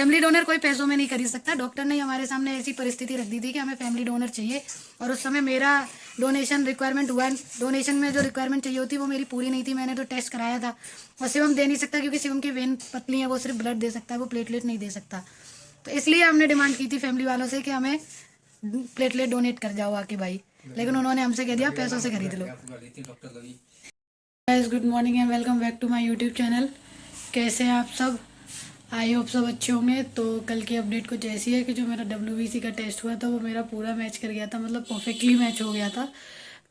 Family donor कोई पैसों में नहीं खरीद सकता। डॉक्टर ने हमारे सामने ऐसी परिस्थिति रख दी थी कि हमें फैमिली डोनर चाहिए, और उस समय मेरा डोनेशन रिक्वायरमेंट हुआ, डोनेशन में जो रिक्वायरमेंट चाहिए होती वो मेरी पूरी नहीं थी। मैंने तो टेस्ट कराया था, और शिवम दे नहीं सकता क्योंकि शिवम की वेन पतली है, वो सिर्फ ब्लड दे सकता है, वो प्लेटलेट नहीं दे सकता। तो इसलिए हमने डिमांड की थी फैमिली वालों से कि हमें प्लेटलेट डोनेट कर जाओ आके भाई, लेकिन उन्होंने हमसे कह दिया पैसों से खरीद लो। Guys good morning and welcome back to my YouTube channel. कैसे हैं आप सब? आई होप सब अच्छे होंगे। तो कल की अपडेट कुछ ऐसी है कि जो मेरा WBC का टेस्ट हुआ था वो मेरा पूरा मैच कर गया था, मतलब परफेक्टली मैच हो गया था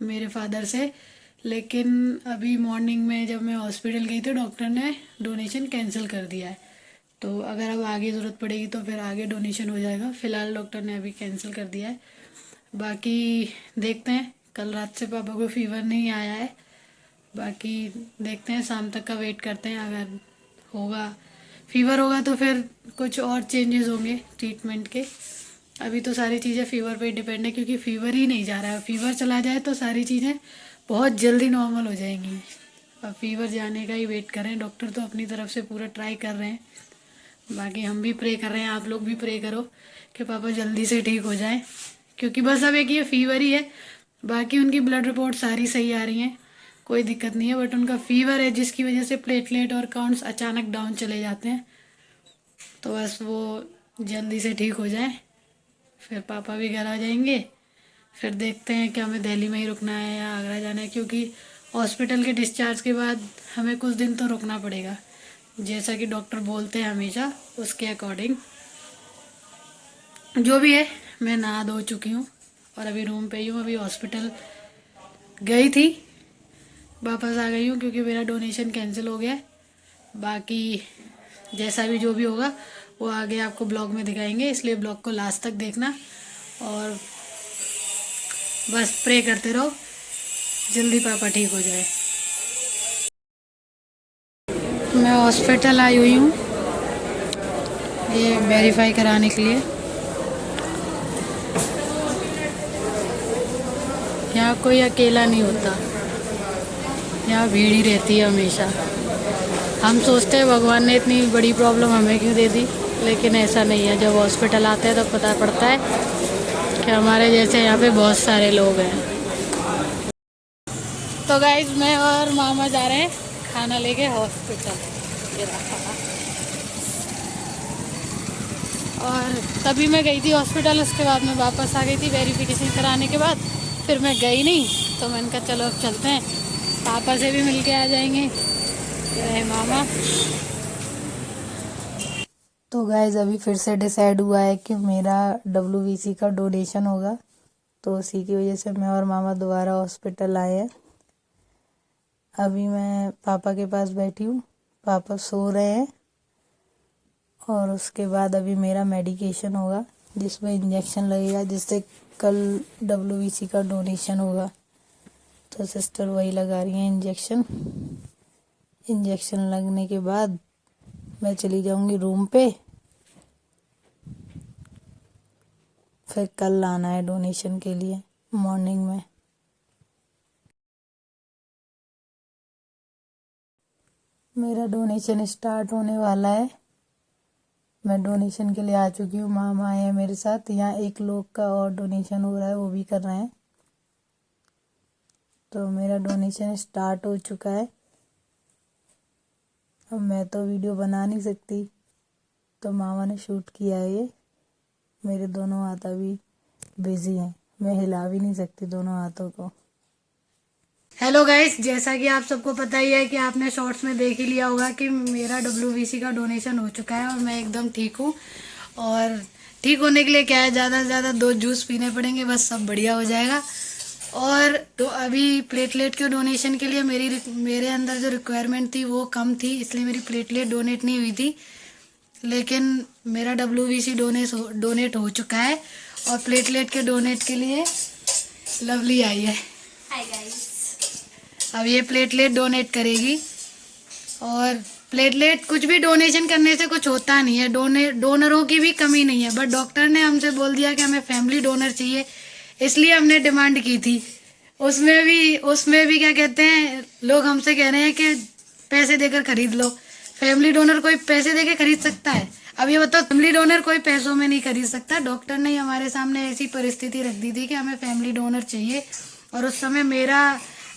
मेरे फादर से। लेकिन अभी मॉर्निंग में जब मैं हॉस्पिटल गई तो डॉक्टर ने डोनेशन कैंसिल कर दिया है। तो अगर अब आगे ज़रूरत पड़ेगी तो फिर आगे डोनेशन हो जाएगा। फ़िलहाल डॉक्टर ने अभी कैंसिल कर दिया है। बाकी देखते हैं, कल रात से पापा को फीवर नहीं आया है, बाकी देखते हैं, शाम तक का वेट करते हैं। अगर होगा फीवर होगा तो फिर कुछ और चेंजेस होंगे ट्रीटमेंट के। अभी तो सारी चीज़ें फीवर पे डिपेंड है, क्योंकि फीवर ही नहीं जा रहा है। फीवर चला जाए तो सारी चीज़ें बहुत जल्दी नॉर्मल हो जाएंगी। अब फीवर जाने का ही वेट करें। डॉक्टर तो अपनी तरफ से पूरा ट्राई कर रहे हैं, बाकी हम भी प्रे कर रहे हैं। आप लोग भी प्रे करो कि पापा जल्दी से ठीक हो जाएं, क्योंकि बस अब एक ये फीवर ही है। बाकी उनकी ब्लड रिपोर्ट सारी सही आ रही हैं, कोई दिक्कत नहीं है, बट उनका फीवर है जिसकी वजह से प्लेटलेट और काउंट्स अचानक डाउन चले जाते हैं। तो बस वो जल्दी से ठीक हो जाए, फिर पापा भी घर आ जाएंगे। फिर देखते हैं कि हमें दिल्ली में ही रुकना है या आगरा जाना है, क्योंकि हॉस्पिटल के डिस्चार्ज के बाद हमें कुछ दिन तो रुकना पड़ेगा, जैसा कि डॉक्टर बोलते हैं हमेशा, उसके अकॉर्डिंग जो भी है। मैं नहा धो चुकी हूँ और अभी रूम पे ही हूँ। अभी हॉस्पिटल गई थी, वापस आ गई हूँ क्योंकि मेरा डोनेशन कैंसिल हो गया है। बाकी जैसा भी जो भी होगा वो आगे आपको ब्लॉग में दिखाएंगे, इसलिए ब्लॉग को लास्ट तक देखना और बस प्रे करते रहो जल्दी पापा ठीक हो जाए। मैं हॉस्पिटल आई हुई हूँ ये वेरीफाई कराने के लिए। यहाँ कोई अकेला नहीं होता, यहाँ भीड़ ही रहती है हमेशा। हम सोचते हैं भगवान ने इतनी बड़ी प्रॉब्लम हमें क्यों दे दी, लेकिन ऐसा नहीं है। जब हॉस्पिटल आते हैं तब पता पड़ता है कि हमारे जैसे यहाँ पे बहुत सारे लोग हैं। तो गाइज मैं और मामा जा रहे हैं खाना लेके हॉस्पिटल। और तभी मैं गई थी हॉस्पिटल, उसके बाद मैं वापस आ गई थी वेरिफिकेशन कराने के बाद। फिर मैं गई नहीं, तो मैंने कहा चलो अब चलते हैं, पापा से भी मिल के आ जाएंगे। मामा तो गाइज अभी फिर से डिसाइड हुआ है कि मेरा WBC का डोनेशन होगा, तो उसी की वजह से मैं और मामा दोबारा हॉस्पिटल आए हैं। अभी मैं पापा के पास बैठी हूँ, पापा सो रहे हैं, और उसके बाद अभी मेरा मेडिकेशन होगा जिसमें इंजेक्शन लगेगा, जिससे कल WBC का डोनेशन होगा। तो सिस्टर वही लगा रही हैं इंजेक्शन। इंजेक्शन लगने के बाद मैं चली जाऊंगी रूम पे, फिर कल आना है डोनेशन के लिए मॉर्निंग में। मेरा डोनेशन स्टार्ट होने वाला है। मैं डोनेशन के लिए आ चुकी हूँ, मामा आए हैं मेरे साथ। यहाँ एक लोग का और डोनेशन हो रहा है, वो भी कर रहे हैं। तो मेरा डोनेशन स्टार्ट हो चुका है। अब मैं तो वीडियो बना नहीं सकती, तो मामा ने शूट किया है ये। मेरे दोनों हाथ अभी बिजी हैं, मैं हिला भी नहीं सकती दोनों हाथों को। हेलो गाइस, जैसा कि आप सबको पता ही है कि आपने शॉर्ट्स में देख ही लिया होगा कि मेरा WBC का डोनेशन हो चुका है और मैं एकदम ठीक हूँ। और ठीक होने के लिए क्या है, ज़्यादा से ज़्यादा 2 जूस पीने पड़ेंगे, बस सब बढ़िया हो जाएगा। और तो अभी प्लेटलेट के डोनेशन के लिए मेरे अंदर जो रिक्वायरमेंट थी वो कम थी, इसलिए मेरी प्लेटलेट डोनेट नहीं हुई थी। लेकिन मेरा WBC डोनेट हो चुका है, और प्लेटलेट के डोनेट के लिए लवली आई है। Hi guys. अब ये प्लेटलेट डोनेट करेगी, और प्लेटलेट कुछ भी डोनेशन करने से कुछ होता नहीं है, डोनरों की भी कमी नहीं है, बट डॉक्टर ने हमसे बोल दिया कि हमें फैमिली डोनर चाहिए, इसलिए हमने डिमांड की थी। उसमें भी क्या कहते हैं, लोग हमसे कह रहे हैं कि पैसे देकर खरीद लो। फैमिली डोनर कोई पैसे देकर खरीद सकता है? अब ये बताओ, फैमिली डोनर कोई पैसों में नहीं खरीद सकता। डॉक्टर ने हमारे सामने ऐसी परिस्थिति रख दी थी कि हमें फैमिली डोनर चाहिए, और उस समय मेरा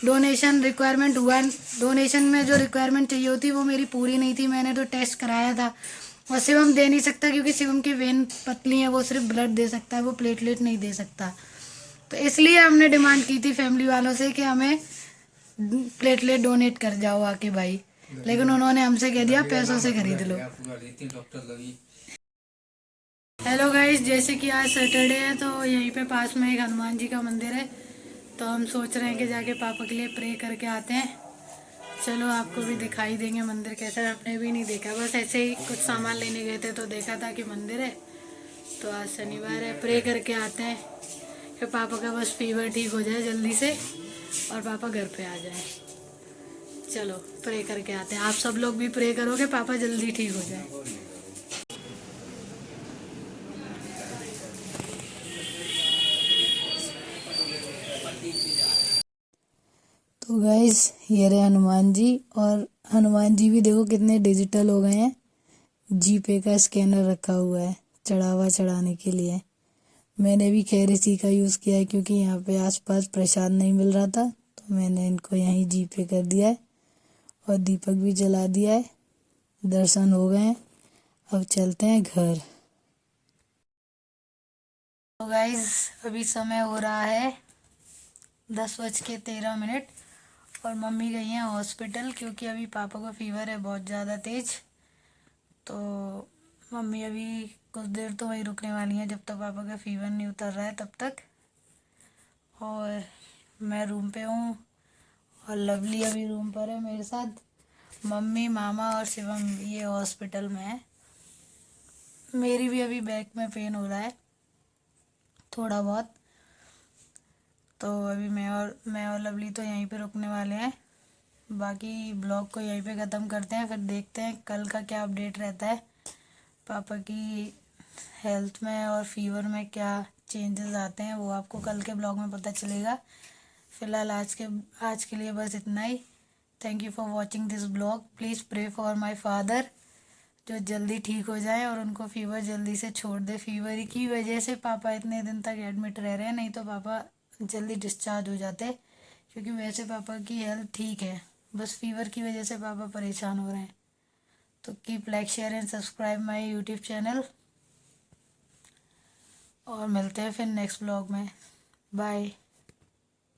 डोनेशन रिक्वायरमेंट हुआ, डोनेशन में जो रिक्वायरमेंट चाहिए होती वो मेरी पूरी नहीं थी। मैंने तो टेस्ट कराया था, और शिवम दे नहीं सकता क्योंकि शिवम की वेन पतली है, वो सिर्फ ब्लड दे सकता है, वो प्लेटलेट नहीं दे सकता। तो इसलिए हमने डिमांड की थी फैमिली वालों से कि हमें प्लेटलेट डोनेट कर जाओ आके भाई, लेकिन उन्होंने हमसे कह दिया पैसों से खरीद लो। हेलो गाइस, जैसे कि आज सैटरडे है तो यहीं पे पास में एक हनुमान जी का मंदिर है, तो हम सोच रहे हैं कि जाके पापा के लिए प्रे करके आते हैं। चलो आपको भी दिखाई देंगे मंदिर कैसा है, आपने भी नहीं देखा, बस ऐसे ही कुछ सामान लेने गए थे तो देखा था कि मंदिर है। तो आज शनिवार है, प्रे करके आते हैं कि पापा का बस फीवर ठीक हो जाए जल्दी से और पापा घर पे आ जाए। चलो प्रे करके आते हैं। आप सब लोग भी प्रे करो कि पापा जल्दी ठीक हो जाए। तो गाइस, ये रहे हनुमान जी, और हनुमान जी भी देखो कितने डिजिटल हो गए हैं। जीपे का स्कैनर रखा हुआ है चढ़ावा चढ़ाने के लिए। मैंने भी खैर इसी का यूज़ किया है क्योंकि यहाँ पे आसपास प्रसाद नहीं मिल रहा था, तो मैंने इनको यहीं जीपे कर दिया है और दीपक भी जला दिया है। दर्शन हो गए हैं, अब चलते हैं घर। तो गाइस, अभी समय हो रहा है 10:13, और मम्मी गई हैं हॉस्पिटल क्योंकि अभी पापा को फीवर है बहुत ज़्यादा तेज। तो मम्मी अभी कुछ देर तो वहीं रुकने वाली हैं जब तक पापा का फीवर नहीं उतर रहा है तब तक। और मैं रूम पे हूँ और लवली अभी रूम पर है मेरे साथ। मम्मी, मामा और शिवम ये हॉस्पिटल में है। मेरी भी अभी बैक में पेन हो रहा है थोड़ा बहुत। तो अभी मैं और लवली तो यहीं पे रुकने वाले हैं। बाकी ब्लॉग को यहीं पे ख़त्म करते हैं, फिर देखते हैं कल का क्या अपडेट रहता है। पापा की हेल्थ में और फीवर में क्या चेंजेस आते हैं वो आपको कल के ब्लॉग में पता चलेगा। फ़िलहाल आज के लिए बस इतना ही। Thank you for watching this blog. Please pray for my father, जो जल्दी ठीक हो जाए और उनको फीवर जल्दी से छोड़ दे। फीवर की वजह से पापा इतने दिन तक एडमिट रह रहे हैं, नहीं तो पापा जल्दी डिस्चार्ज हो जाते, क्योंकि वैसे पापा की हेल्थ ठीक है, बस फीवर की वजह से पापा परेशान हो रहे हैं। तो keep like, share and subscribe my YouTube channel, और मिलते हैं फिर नेक्स्ट ब्लॉग में। बाय।